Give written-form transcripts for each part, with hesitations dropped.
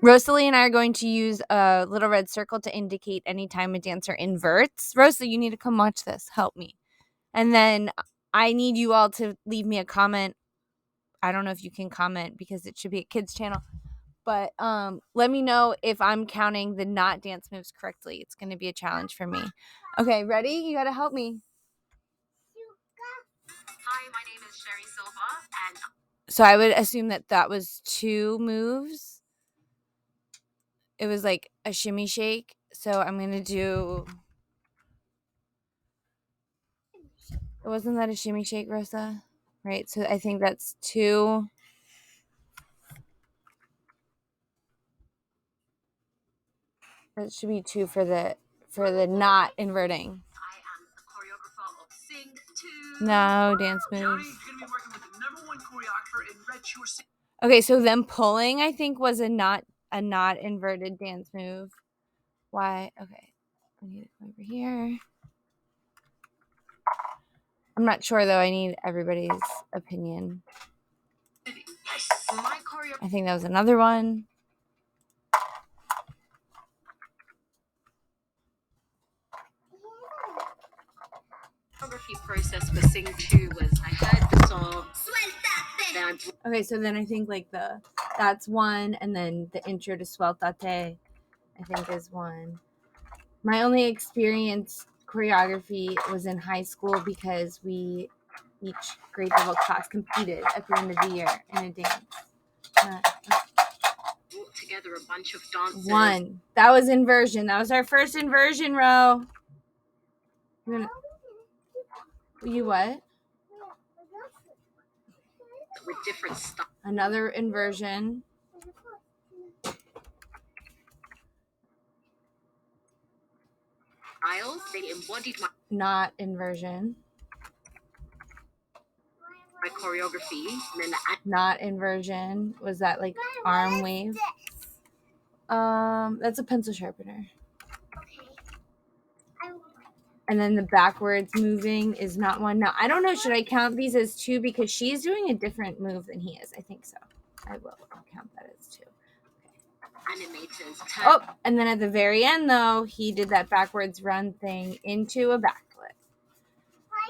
Rosalie and I are going to use a little red circle to indicate anytime a dancer inverts. Rosalie, you need to come watch this. Help me. And then I need you all to leave me a comment. I don't know if you can comment because it should be a kids channel. But let me know if I'm counting the not dance moves correctly. It's going to be a challenge for me. Okay, ready? You got to help me. Hi, my name is Sherry Silva. And so I would assume that was 2 moves. It was like a shimmy shake. So I'm going to do... Wasn't that a shimmy shake, Rosa? Right, so I think that's 2. That should be 2 for the not inverting. I am the choreographer of Sing 2. No, dance moves. Okay, so them pulling, I think, was a not inverted dance move. Why? Okay. I need to come over here. I'm not sure, though. I need everybody's opinion. I think that was another one. Process for Sing 2 was I heard the song. Okay, so then I think like that's 1, and then the intro to Sueltate I think is 1. My only experience choreography was in high school because each grade level class competed at the end of the year in a dance. Brought together a bunch of dancers. 1. That was inversion. That was our first inversion row. You what? With different stuff. Another inversion. They embodied my not inversion. My choreography. And then not inversion. Was that like arm wave? That's a pencil sharpener. And then the backwards moving is not 1. Now, I don't know. Should I count these as 2? Because she's doing a different move than he is. I think so. I'll count that as 2. Okay. Animators. Oh, and then at the very end, though, he did that backwards run thing into a backflip.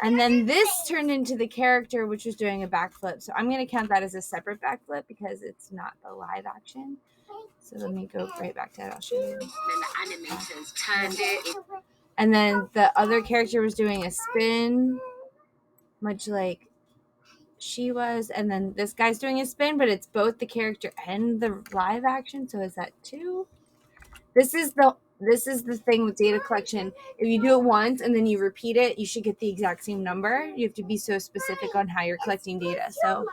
And then this turned into the character, which was doing a backflip. So I'm going to count that as a separate backflip because it's not the live action. So let me go right back to that. I'll show you. Then the animators turned it. And then the other character was doing a spin, much like she was. And then this guy's doing a spin, but it's both the character and the live action. So is that 2? This is the thing with data collection. If you do it once and then you repeat it, you should get the exact same number. You have to be so specific on how you're collecting data. So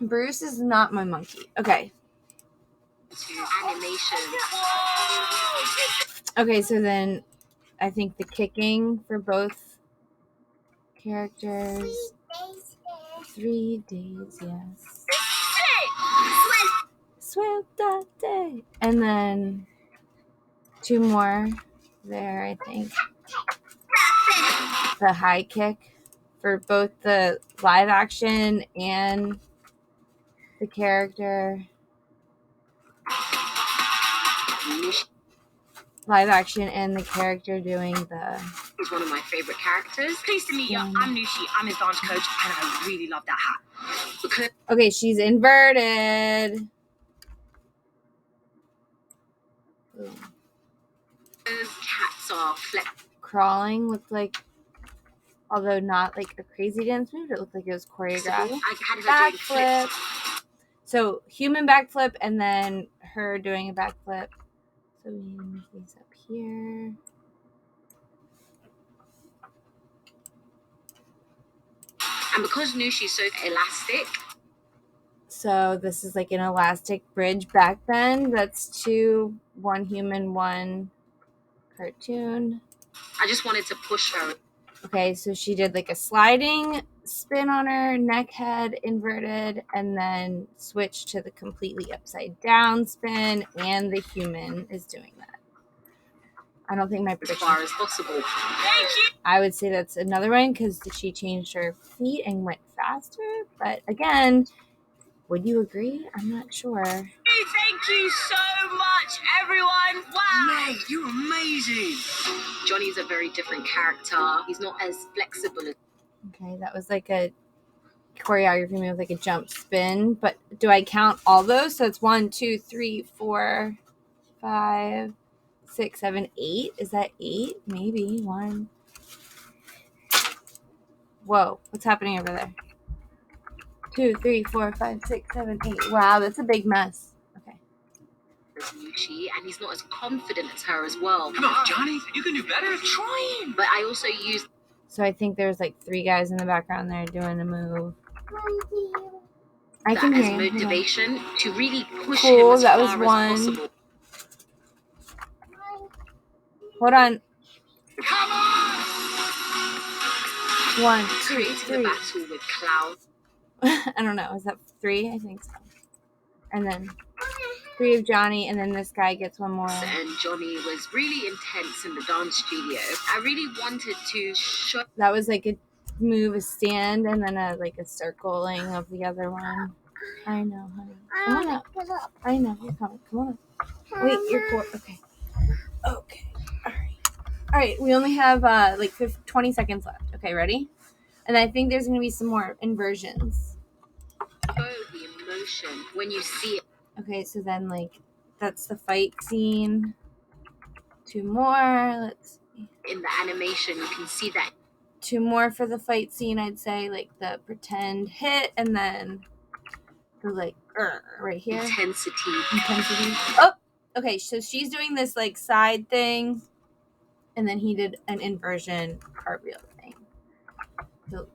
Bruce is not my monkey. Okay. Animation. Okay, so then I think the kicking for both characters. 3 days, yes. Sueltate. And then 2 more there, I think. The high kick for both the live action and the character. Live action and the character doing the... He's one of my favorite characters. Pleased to meet you. I'm Nushi. I'm his dance coach, and I really love that hat. Okay, she's inverted. Cats are crawling looked like, although not like a crazy dance move, it looked like it was choreographed. Backflip. So human backflip and then her doing a backflip. So we move these up here. And because Nushi's so elastic. So this is like an elastic bridge back bend. That's 2, 1 human, 1 cartoon. I just wanted to push her. Okay, so she did like a sliding spin on her neck head, inverted, and then switched to the completely upside down spin, and the human is doing that. I don't think my prediction as far as possible. I would say that's another one because she changed her feet and went faster. But again, Would you agree? I'm not sure. Thank you so much, everyone. Wow. Mate, you're amazing. Johnny's a very different character. He's not as flexible as... Okay, that was like a choreography move, like a jump spin. But do I count all those? So it's 1, 2, 3, 4, 5, 6, 7, 8. Is that 8? Maybe 1. Whoa, what's happening over there? 2, 3, 4, 5, 6, 7, 8. Wow, that's a big mess. Okay. And he's not as confident as her as well. Come on, Johnny, you can do better. Try him. But I also use... So I think there's like 3 guys in the background there doing a move. I that can as hear motivation to really push him as that far was as 1. possible. Hold on. Come on! 1, 2, Creating 3. a battle with Cloud. I don't know. Is that 3? I think so. And then 3 of Johnny, and then this guy gets 1 more. And Johnny was really intense in the dance studio. I really wanted to show... That was like a move, a stand, and then a circling of the other one. I know, honey. Come on up. I know, you're coming. Come on up. Wait, you're cool. Okay. Okay. All right. We only have 20 seconds left. Okay, ready? And I think there's going to be some more inversions. The emotion when you see it. Okay, so then that's the fight scene. 2 more. Let's see. In the animation, you can see that. 2 more for the fight scene, I'd say, like the pretend hit, and then the right here. Intensity. Oh, okay. So she's doing this like side thing, and then he did an inversion cartwheel thing. So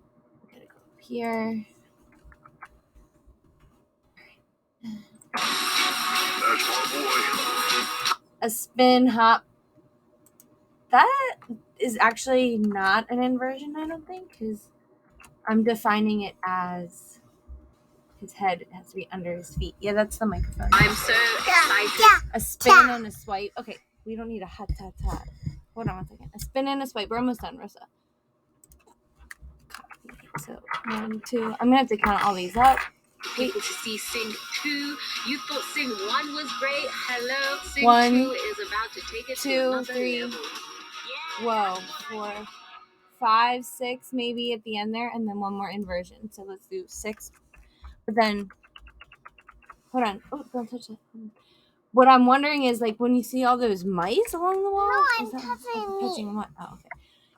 we gotta go up here. That's my boy. A spin hop. That is actually not an inversion, I don't think, because I'm defining it as his head has to be under his feet. Yeah, that's the microphone. I'm so excited. A spin and a swipe. Okay, we don't need a hut tat tat. Hold on 1 second. A spin and a swipe. We're almost done, Rosa. Copy. So 1, 2. I'm gonna have to count all these up. People to see Sing 2. You thought Sing 1 was great. Hello, Sing 1, 2 is about to take it 2, to another 3. level. Whoa, 4, 5, 6, maybe at the end there, and then 1 more inversion. So let's do 6. But then, hold on. Oh, don't touch it. What I'm wondering is, like, when you see all those mice along the wall. No, I'm touching what? Oh, okay.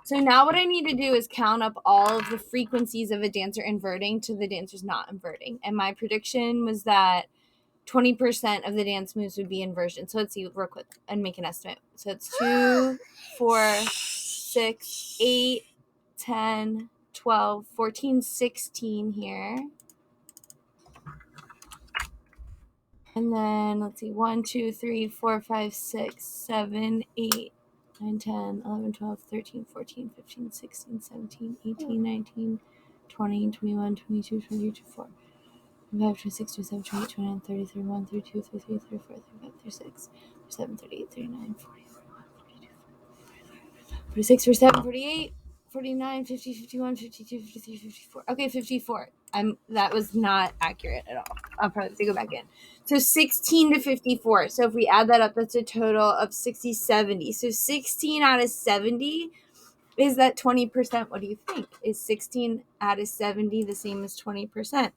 So now what I need to do is count up all of the frequencies of a dancer inverting to the dancers not inverting. And my prediction was that 20% of the dance moves would be inversion. So let's see real quick and make an estimate. So it's 2, 4, 6, 8, 10, 12, 14, 16 here. And then let's see, 1, 2, 3, 4, 5, 6, 7, 8, 9, 10, 11, 12, 13, 14, 15, 16, 17, 18, 19, 20, 21, 22, 23, 24, 25, 26, 27, 28, 29, 30, 31, 32, 33, 34, 35, 36, 37, 38, 39, 40, 41, 42, 46, 47, 48, 49, 50, 51, 52, 53, 54. Okay, 54. That was not accurate at all. I'll probably have to go back in. So 16 to 54. So if we add that up, that's a total of 60, 70. So 16 out of 70, is that 20%? What do you think? Is 16 out of 70 the same as 20%?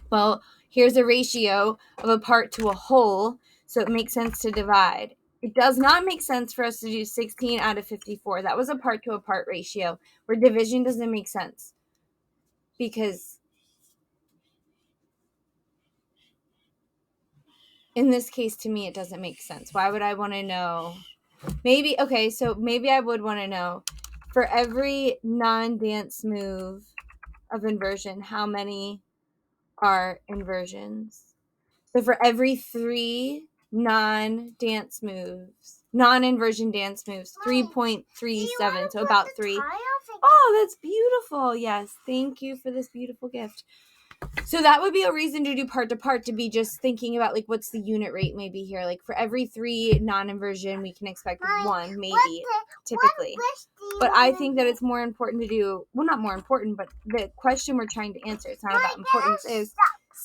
Well, here's a ratio of a part to a whole, so it makes sense to divide. It does not make sense for us to do 16 out of 54. That was a part to a part ratio, where division doesn't make sense. Because in this case, to me, it doesn't make sense. Why would I want to know? Maybe I would want to know, for every non-dance move of inversion, how many are inversions? So for every 3 non-inversion dance moves, 3.37. So about 3. Oh, that's beautiful. Yes. Thank you for this beautiful gift. So that would be a reason to do part to part, to be just thinking about like what's the unit rate maybe here. Like for every 3 non-inversion, we can expect 1 maybe typically. But I think that it's more important to do, well, not more important, but the question we're trying to answer, it's not about importance, is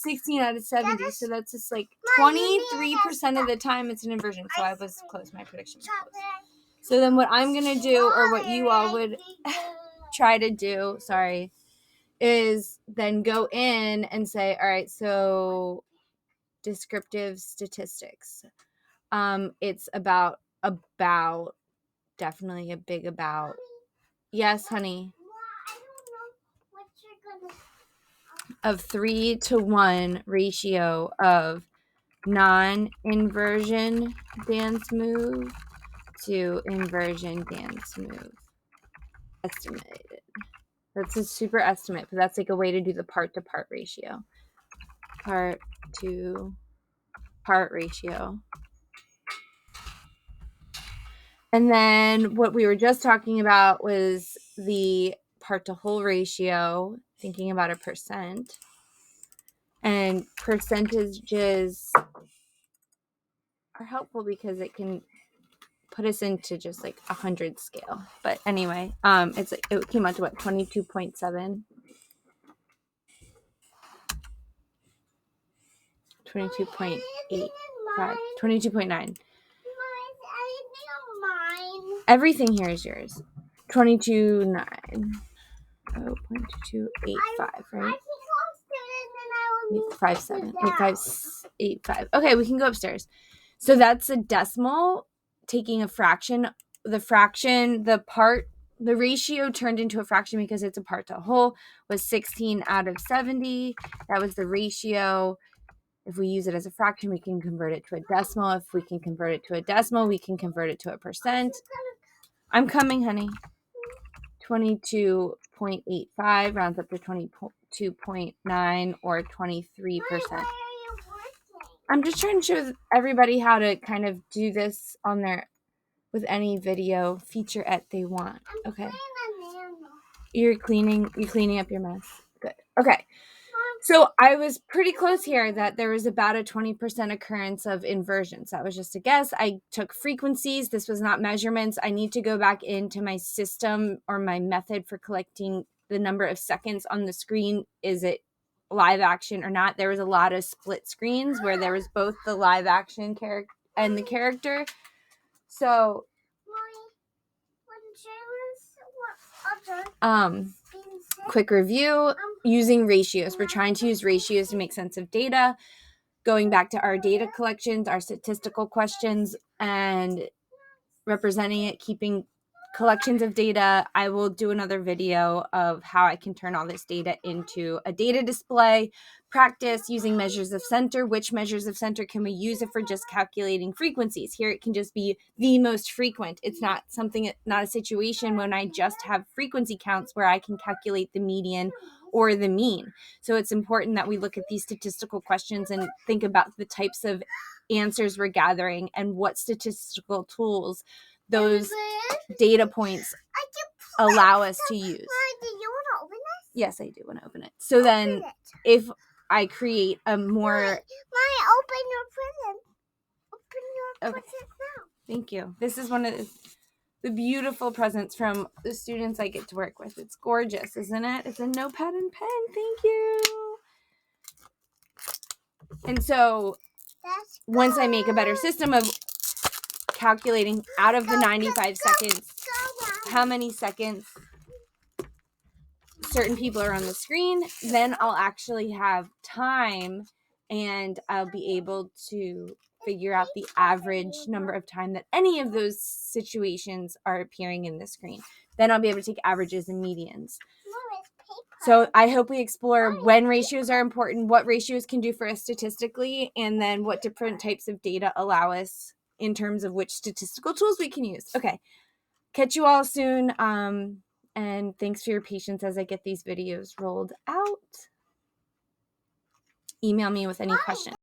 16 out of 70. So that's just like 23% of the time it's an inversion. So I was close. My prediction was close. So then what I'm going to do, or what you all would try to do, is then go in and say, all right, so descriptive statistics. It's about, definitely a big about. Yes, honey. Of 3-to-1 ratio of non-inversion dance move to inversion dance move. Estimated. That's a super estimate, but that's like a way to do the part-to-part ratio. Part-to-part ratio. And then what we were just talking about was the part-to-whole ratio, thinking about a percent. And percentages are helpful because it can put us into just like 100 scale. But anyway, it's like, it came out to what, 22.7? 22.85, 22.9. Everything here is yours. 22.9. Oh, 0.2285, right? 857, 8585. Okay, we can go upstairs. So that's a decimal taking a fraction. The ratio turned into a fraction because it's a part to a whole was 16 out of 70. That was the ratio. If we use it as a fraction, we can convert it to a decimal. If we can convert it to a decimal, we can convert it to a percent. I'm coming, honey. 22.85 rounds up to 22.9 or 23%. I'm just trying to show everybody how to kind of do this on with any video featurette they want. Okay. You're cleaning up your mess. Good. Okay. So I was pretty close here that there was about a 20% occurrence of inversions. That was just a guess. I took frequencies. This was not measurements. I need to go back into my system or my method for collecting the number of seconds on the screen. Is it live action or not? There was a lot of split screens where there was both the live action character and the character. So quick review, using ratios. We're trying to use ratios to make sense of data, going back to our data collections, our statistical questions, and representing it, keeping collections of data. I will do another video of how I can turn all this data into a data display, practice using measures of center. Which measures of center can we use if we're just calculating frequencies? Here it can just be the most frequent. It's not a situation when I just have frequency counts where I can calculate the median or the mean. So it's important that we look at these statistical questions and think about the types of answers we're gathering and what statistical tools those data points allow us to use. Do you want to open this? Yes, I do want to open it. So then if I create a more... open your present. Open your present now. Thank you. This is one of the beautiful presents from the students I get to work with. It's gorgeous, isn't it? It's a notepad and pen. Thank you. And so once I make a better system of calculating out of the 95 seconds, how many seconds certain people are on the screen, then I'll actually have time and I'll be able to figure out the average number of time that any of those situations are appearing in the screen. Then I'll be able to take averages and medians. So I hope we explore when ratios are important, what ratios can do for us statistically, and then what different types of data allow us in terms of which statistical tools we can use. Okay. Catch you all soon. And thanks for your patience as I get these videos rolled out. Email me with any questions.